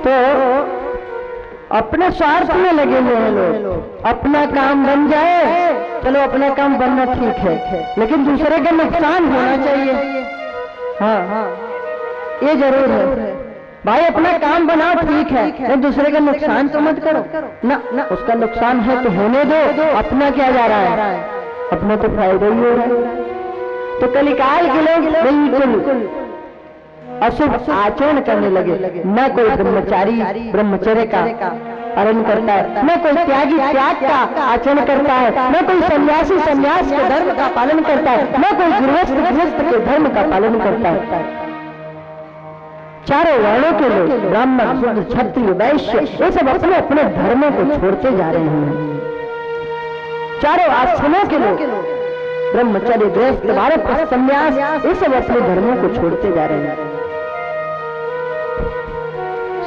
तो अपने स्वार्थ में लगे हुए हैं लोग। अपना काम बन जाए, चलो अपना काम बनना ठीक है, लेकिन दूसरे का नुकसान होना चाहिए। हाँ, ये जरूर है भाई, अपना काम बनाओ ठीक है, लेकिन दूसरे का नुकसान तो मत करो ना। उसका नुकसान है तो होने दो, अपना क्या जा रहा है, अपना तो फायदा ही हो रहा है। तो कलिकाल के लोग बिल्कुल अशुभ आचरण करने लगे। न कोई ब्रह्मचारी ब्रह्मचर्य का पालन करता है, न कोई त्यागी त्याग का आचरण करता है, न कोई सन्यासी सन्यास के धर्म का पालन करता है, न कोई गृहस्थ गृहस्थ के धर्म का पालन करता है। चारों वर्णों के लोग, ब्राह्मण शूद्र क्षत्रिय वैश्य, ये सब अपने अपने धर्मों को छोड़ते जा रहे हैं। चारों आश्रमों के लोग, ब्रह्मचर्य गृहस्थ वानप्रस्थ सन्यास, ये सब अपने धर्मों को छोड़ते जा रहे हैं।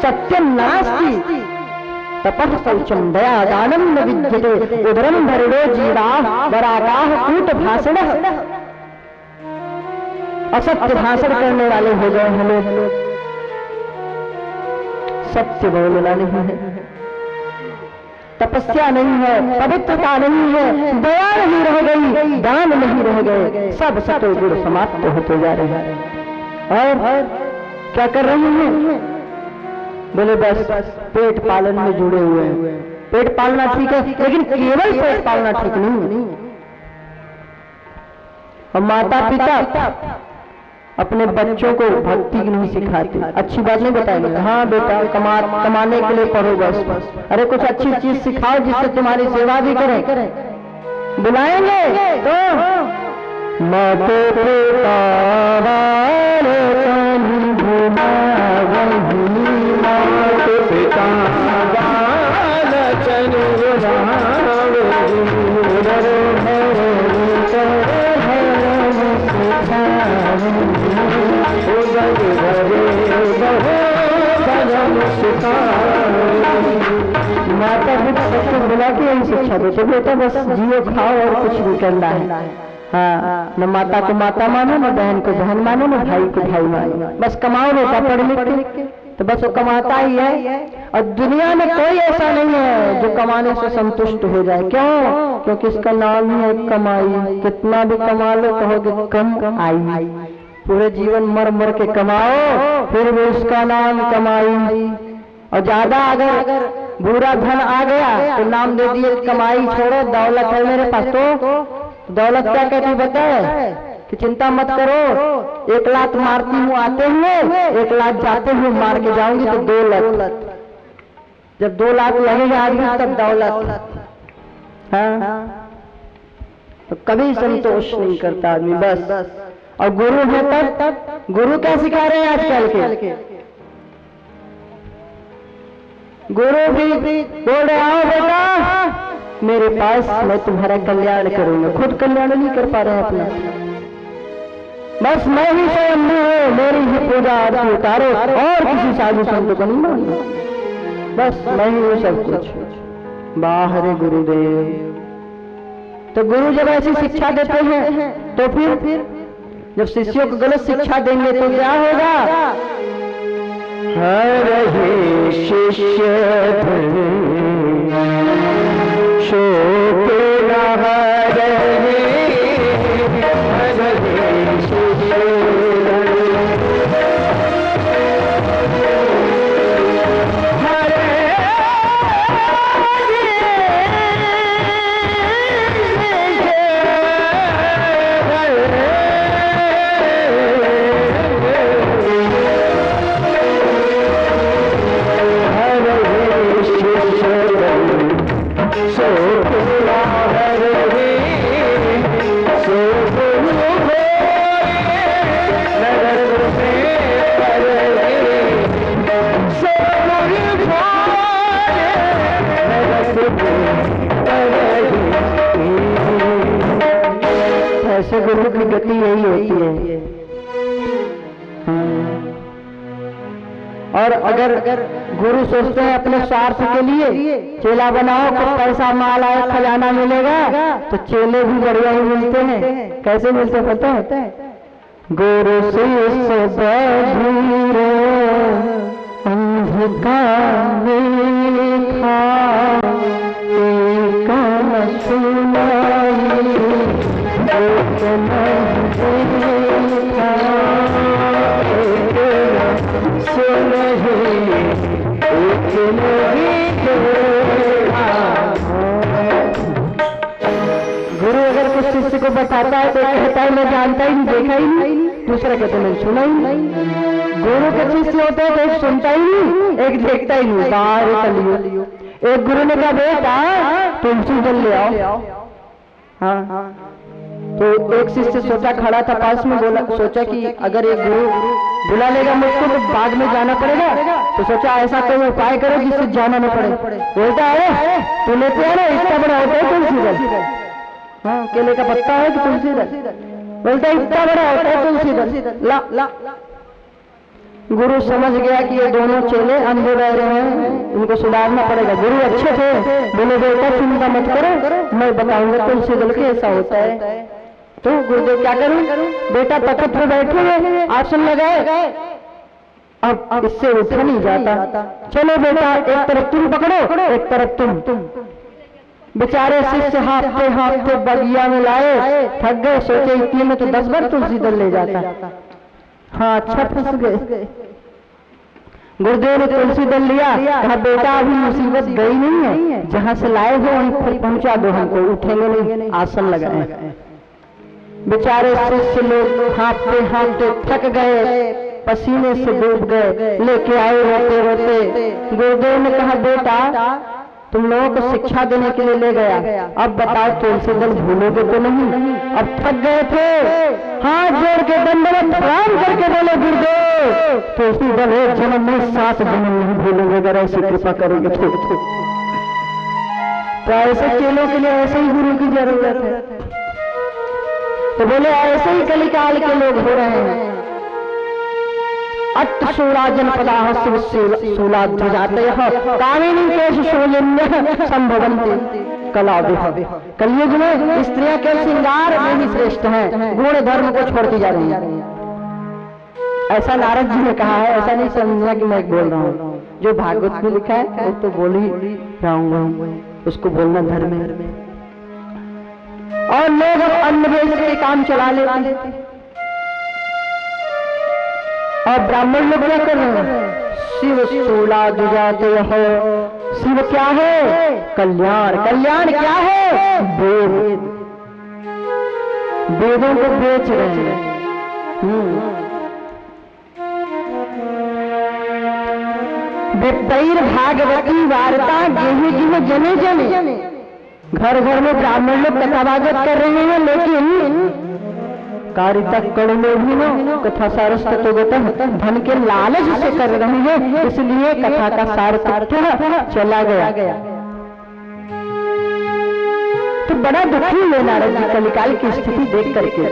सत्यम नास्ति तपः शौचम दया दानम न विद्यते उदरम भरिणो जीवा वरागाह कूट भाषणः। असत्य भाषण करने वाले हो गए हैं लोग, सत्य बोलना नहीं है, तपस्या नहीं है, पवित्रता नहीं है, दया नहीं रह गई, दान नहीं रह गए, सब सतो गुण समाप्त होते जा रहे हैं। और क्या कर रहे हैं, बोले बस पेट पालन में जुड़े हुए हैं। पेट पालना ठीक है, लेकिन केवल पेट पालना ठीक नहीं है। और माता पिता अपने बच्चों को भक्ति नहीं सिखाते, अच्छी बात नहीं बताएंगे, हाँ बेटा कमाने के लिए पढ़ो बस। अरे कुछ अच्छी चीज सिखाओ जिससे तुम्हारी सेवा भी करें। बुलाएंगे तो माते पिता माता पिता बच्चों बुला के यही शिक्षा देते, बेटा बस जियो खाओ और कुछ नहीं करना है। हाँ, न माता को माता मानो, न बहन को बहन मानो, न भाई को भाई मानो, बस कमाओ बेटा पढ़ लिख के। तो बस वो कमाता ही है। और दुनिया में कोई ऐसा नहीं है जो कमाने से संतुष्ट हो जाए। क्यों? क्योंकि इसका नाम ही है कमाई। कितना भी कमा लो कहोगे कम आई। पूरे जीवन मर मर के कमाओ फिर भी उसका नाम कमाई। और ज्यादा अगर बुरा धन आ गया तो नाम दे दिए कमाई छोड़ो, दौलत है मेरे पास। तो दौलत क्या कहती बताए कि चिंता मत करो, 1 लाख मारती हूँ आते हुए, 1 लाख जाते हुए मार के जाऊंगी तो 2 लाख। जब 2 लाख लगेगा आदमी तब दौलत। हाँ, तो कभी संतोष नहीं करता आदमी बस। और गुरु है तब गुरु क्या सिखा रहे हैं आजकल के गुरु भी बोल रहे आओ बेटा मेरे पास, मैं तुम्हारा कल्याण करूंगा। खुद कल्याण नहीं कर पा रहे हैं अपना, बस मैं ही स्वयं हूँ, मेरी ही पूजा आरती उतारो और किसी साधु संत को नहीं मानो, बस मैं ही हूँ सब कुछ। बाहर गुरुदेव। तो गुरु जब ऐसी शिक्षा देते हैं तो फिर जब शिष्यों को गलत शिक्षा देंगे तो क्या होगा? हर हे शिष्य शोक गुरु की गति यही होती है। और अगर गुरु सोचते हैं अपने स्वार्थ के लिए चेला बनाओ तो पैसा माल आए खजाना मिलेगा, तो चेले भी बढ़िया ही मिलते हैं। कैसे मिलते पता है? गुरु शिष्य बधीरो अंधकार नहीं गुरु अगर कुछ शिष्य को बताता है तो कहता है मैं जानता ही नहीं, देखा ही नहीं, दूसरा कहते मैं सुना ही नहीं। गुरु के शिष्य होते हैं तो एक सुनता ही नहीं, एक देखता ही नहीं। बाहर एक गुरु ने कहा बेटा तुलसी जल ले आओ। हाँ तो एक शिष्य सोचा, खड़ा था पास में, बोला सोचा कि अगर एक गुरु बुला लेगा मुझको तो बाग में जाना पड़ेगा, तो सोचा ऐसा कोई उपाय करो जिससे जाना न पड़े। बोलता है तू लेते है ना, इतना बड़ा होता है तुलसी दल। हाँ केले का पत्ता है कि तुलसी दल? बोलता है इतना बड़ा होता है तुलसी दल। ला ला गुरु समझ गया कि ये दोनों चेले अंधे रह रहे हैं, इनको सुधारना पड़ेगा। गुरु अच्छे थे, बोले बेटा चिंता मत करो, मैं बताऊंगा तुलसी दल के ऐसा होता है। तो गुरुदेव क्या करूं? बेटा तखत पे बैठे हुए, आसन लगाए, अब इससे उठा नहीं जाता। चलो बेटा एक तरफ तुम पकड़ो, एक तरफ तुम। बेचारे शिष्य हाथते हाथते बगिया में लाए, थक गए, सोचे इतने में तो 10 बार तुलसी दल ले जाता। हाँ अच्छा फंस गए। गुरुदेव ने तुलसी दल लिया, कहा बेटा अभी मुसीबत गई नहीं है, जहां से लाए हो वहीं पर पहुंचा दो, हमको उठेंगे नहीं। आसन लगाए। बेचारे शिष्य लोग हाथते हाथते थक गए, पसीने से डूब गए, लेके आए रोते रोते। गुरुदेव ने कहा बेटा तुम लोगों को शिक्षा देने के लिए ले गया, अब बताओ तुलसी दल भूलोगे तो नहीं? अब थक गए थे, हाथ जोड़ के दंडवत प्रणाम करके बोले गुरुदेव तुलसी दल एक जन्म में 7 जन्म नहीं भूलोगे, अगर ऐसी कृपा करोगे तो ऐसे चेलों के लिए ऐसे ही गुरु की जरूरत है। तो बोले ऐसे ही कलिकाल के लोग हो रहे हैं। अट्टशूला जनपदाः शूलाध्वजातयः कामिनी केश शूलिन्यः संभवन्ति कलाविह। कलयुग में स्त्रियां के श्रृंगार में ही श्रेष्ठ हैं, गुण धर्म को छोड़ती जा रही हैं। ऐसा नारद जी ने कहा है, ऐसा नहीं समझना कि मैं बोल रहा हूँ। जो भागवत में लिखा है वो तो बोल ही रहा, उसको बोलना धर्म है। और लोग अब अन्नवेद के काम चला लेते, और ब्राह्मण लोग क्या कर रहे हैं? शिव शूलाध्वजातयः। शिव क्या है? कल्याण। कल्याण क्या है? वेद। वेदों को बेच रहे हैं। विप्तैर भागवती वार्ता गेहे गिहे जने जने। घर घर में ब्राह्मण लोग कथा भागवत कर रहे हैं, लेकिन कारिता कण में भी न कथा सारस्तत्वगतः धन के लालच से कर रहे हैं, इसलिए कथा का सार चला गया। तो बड़ा दुखी है नारद जी कलिकाल की स्थिति देख करके।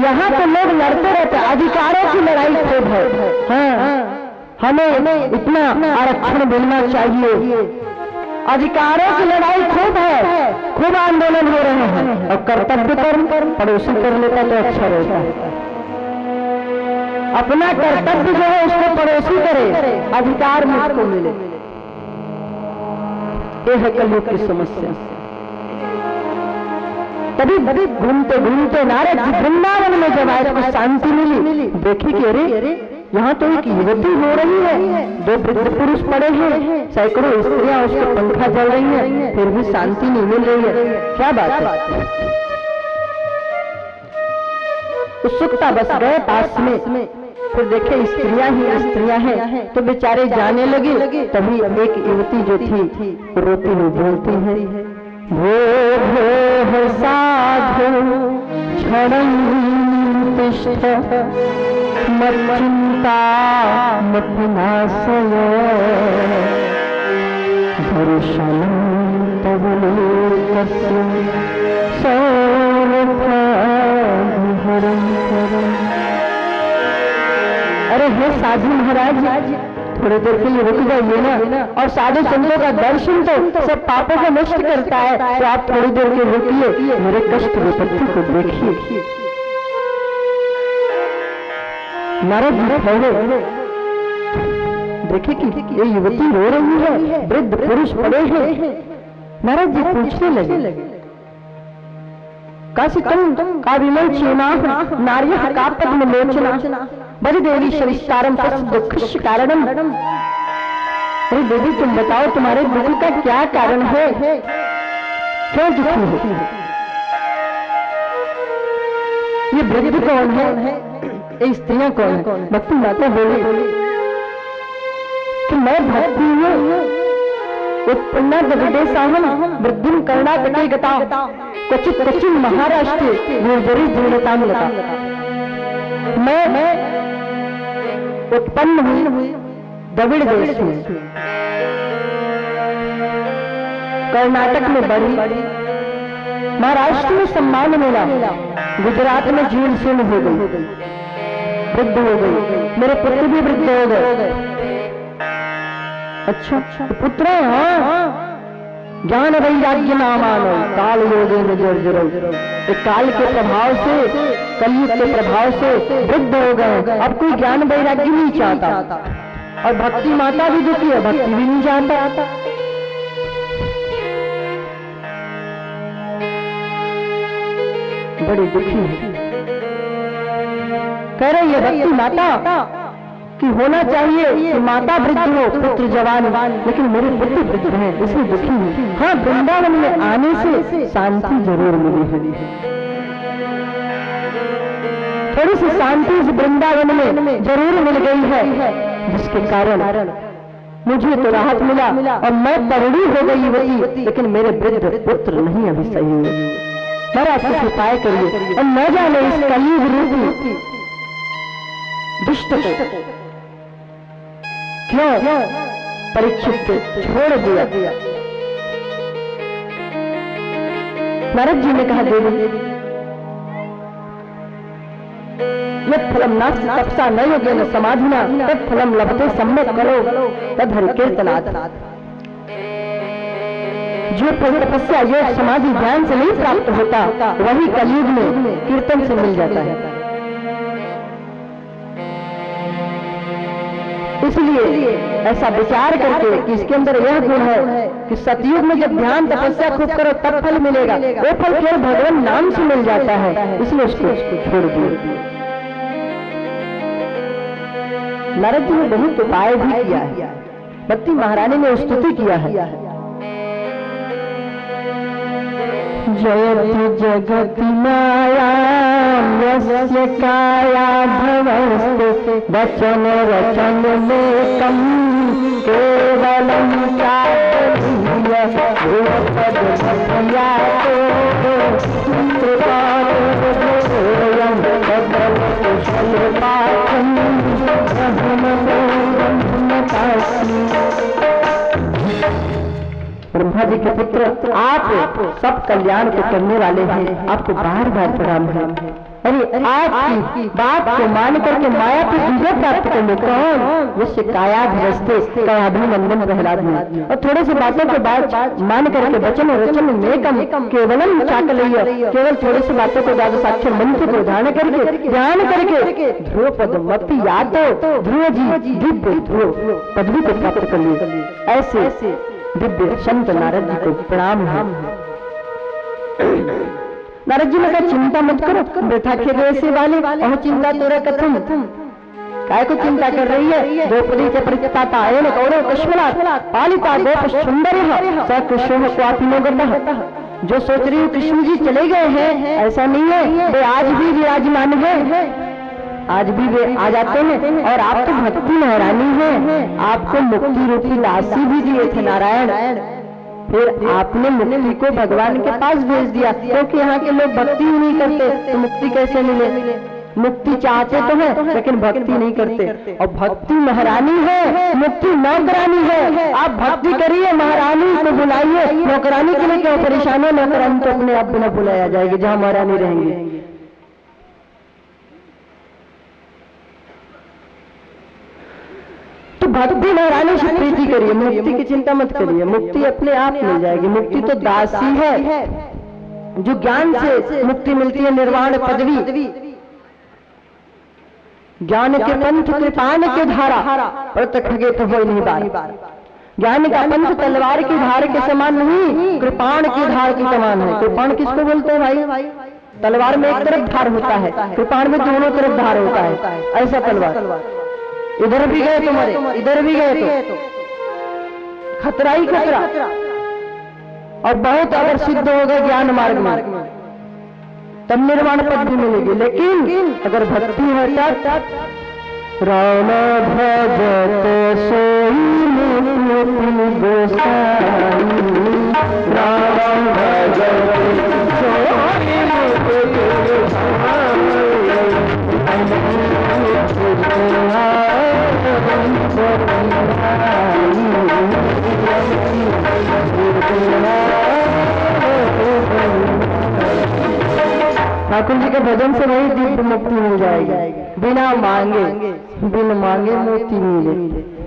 यहाँ तो लोग लड़ते रहते, अधिकारों की लड़ाई खूब है। हाँ हमें इतना आरक्षण मिलना चाहिए, अधिकारों की लड़ाई खूब है, खूब आंदोलन हो रहे हैं। और कर्तव्य कर्म पड़ोसी कर लेता तो अच्छा रहता है। अपना कर्तव्य जो है उसको पड़ोसी करे, अधिकार मुझको मिले। ये है कलयुग की समस्या। तभी घूमते घूमते नारद जी वृंदावन में जब आए तो शांति मिली। देखी कि अरे यहाँ तो एक युवती हो रही है, 2 वृद्ध पुरुष पड़े हैं, सैकड़ों स्त्रियां उसके पंखा जल रही हैं, फिर भी शांति नहीं मिल रही है। क्या बात है? उत्सुकता बस गए पास में, फिर देखे स्त्रियां ही स्त्रियां हैं, तो बेचारे जाने लगे। तभी एक युवती जो थी रोती हुई बोलती है, भो भो साधु क्षणं तिष्ठ मच्चिंता मत्नाशय दर्शनं तव लोकस्य अरे हे साधु महाराज थोड़ी देर के लिए रुक जाइए ना। और साधु संतों का दर्शन तो सब पापों को नष्ट करता है, तो आप थोड़ी देर के रुकिए, मेरे कष्ट विपत्ति को देखिए। नारद जी ठहरे, देखे कि ये युवती रो रही है, वृद्ध पुरुष पड़े हैं। नारद जी पूछने लगे, काशी तुम का विमल चेना नार्यः का पद्म लोचना। बड़ी देवी शविष्कारम दुख कारणम। अरे देवी तुम बताओ तुम्हारे दुख का क्या कारण है, क्यों दुखी हो? ये वृद्ध कौन है, ये स्त्रियां कौन है? भक्ति माता बोली कि मैं भक्ति हूँ, उत्पन्ना विदेशाहम वृद्धिम कर्णाटके गता क्वचित क्वचिन महाराष्ट्र गुर्जरी जीर्णताम लता। मैं उत्पन्न हुई द्रविड़ देश में, कर्नाटक में बढ़ी, महाराष्ट्र में सम्मान मिला, गुजरात में जीर्ण शीर्ण हो गई, वृद्ध हो गई, मेरे पुत्र भी वृद्ध हो गए। अच्छा पुत्र, हाँ ज्ञान वैराग्य नामानो काल योगे में जर्जरो। काल के प्रभाव से, कलयुग के प्रभाव से वृद्ध हो गए, अब कोई ज्ञान वैराग्य नहीं चाहता। और भक्ति माता भी दुखी है, भक्ति भी नहीं चाहता। बड़ी दुखी है, कह रही है भक्ति माता कि होना चाहिए कि माता वृद्ध हो, पुत्र जवान, लेकिन मेरे पुत्र वृद्ध हैं, इसलिए दुखी हूँ। हाँ, वृंदावन में आने से शांति जरूर मिली है, थोड़ी सी शांति इस वृंदावन में जरूर मिल गई है, जिसके कारण मुझे तो राहत मिला और मैं तरुणी हो गई वही, लेकिन मेरे वृद्ध पुत्र नहीं अभी सही हुए। महाराज कुछ उपाय करिए और न जाने इस कलयुग रूपी दुष्ट को क्यों परीक्षित छोड़ दिया। नारद जी ने कहा देवी यत् फलम नास्ति तपसा न योगेन समाधिना तत् फलम लभते सम्यक् करो तद् हरि कीर्तनात्। जो तपस्या योग समाधि ध्यान से नहीं प्राप्त होता, वही कलयुग में कीर्तन से मिल जाता है। इसलिए ऐसा विचार करके कि इसके अंदर यह गुण है कि सतयुग में जब ध्यान तपस्या खूब करो तब फल मिलेगा, वो फल केवल भगवान नाम से मिल जाता है, इसलिए उसको छोड़ दिए। नारद जी ने बहुत उपाय भी किया है, भक्ति महारानी ने स्तुति किया है। जयति जगति मायां यस्य काया भवस्ते वचन रचन मेकं केवलं चातुर्य भूपद भयातो कृपालोयं तद् कुशलपाठं ब्रह्मा जी के पुत्र आप सब कल्याण को करने वाले हैं, आपको बार बार प्रणाम है। अरे आपकी बात को मान करके माया पे विजय प्राप्त करने कौन, जिससे काया धरस्ते कायाभिनंदन प्रहलाद में, और थोड़े से बातों के बाद मान करके वचन रचन में कम केवलम चाकलय्य, केवल थोड़ी सी बातों को ज्यादा साक्षर मंत्र को ध्यान करके ध्रुव पद्मपि यादव ध्रुव जी दिव्य ध्रुव पदवी को प्राप्त कर लिए। ऐसे दिव्य संत नारद जी को प्रणाम है। नारद जी ने कहा चिंता मत करो, वृथा खेदे से वाले और चिंता तोरा कथम, काय को चिंता कर रही है? द्रौपदी च परिताता आयन कौरव कश्मला पालिता गोप सुंदर स कृष्ण को आप जो सोच रही हूँ कृष्ण जी चले गए हैं, ऐसा नहीं है, वे आज भी विराजमान है, आज भी वे आ जाते हैं। और आप तो भक्ति महारानी हैं, आपको मुक्ति रूपी लासी भी दिए थे नारायण, फिर आपने मुक्ति को भगवान के पास भेज दिया, क्योंकि यहाँ के लोग भक्ति ही नहीं करते तो मुक्ति कैसे मिले? मुक्ति चाहते तो है लेकिन भक्ति नहीं करते, और भक्ति महारानी है, मुक्ति नौकरानी है। आप भक्ति करिए, महारानी को बुलाइए, नौकरानी के लिए क्यों परेशान है? नौकरानी तो अपने आप बिना बुलाया जाएगी जहाँ महारानी रहेंगे। तो भक्ति महारानी से प्रीति करिए, मुक्ति की चिंता मत करिए, मुक्ति अपने आप मिल जाएगी। मुक्ति तो दासी है, जो ज्ञान से मुक्ति मिलती है, निर्वाण पदवी, ज्ञान के पंथ कृपान के धारा पर खगे तो हो नहीं बार। ज्ञान का पंथ तलवार की धार के समान नहीं, कृपाण की धार के समान है। कृपाण किसको बोलते हैं भाई? तलवार में एक तरफ धार होता है, कृपाण में दोनों तरफ धार होता है, ऐसा तलवार। इधर भी गए तो मरे, इधर भी गए तो खतरा ही खतरा। और बहुत अगर सिद्ध हो गए ज्ञान मार्ग में तब निर्वाण पद भी मिलेगी। लेकिन अगर भक्ति है तब राम भजत सोई मुक्ति गोसाई, राम भजत सोई मुक्ति ठाकुर जी के भजन से वही दिव्य मुक्ति मिल जाएगी, बिना मांगे, बिन मांगे मोती मिले।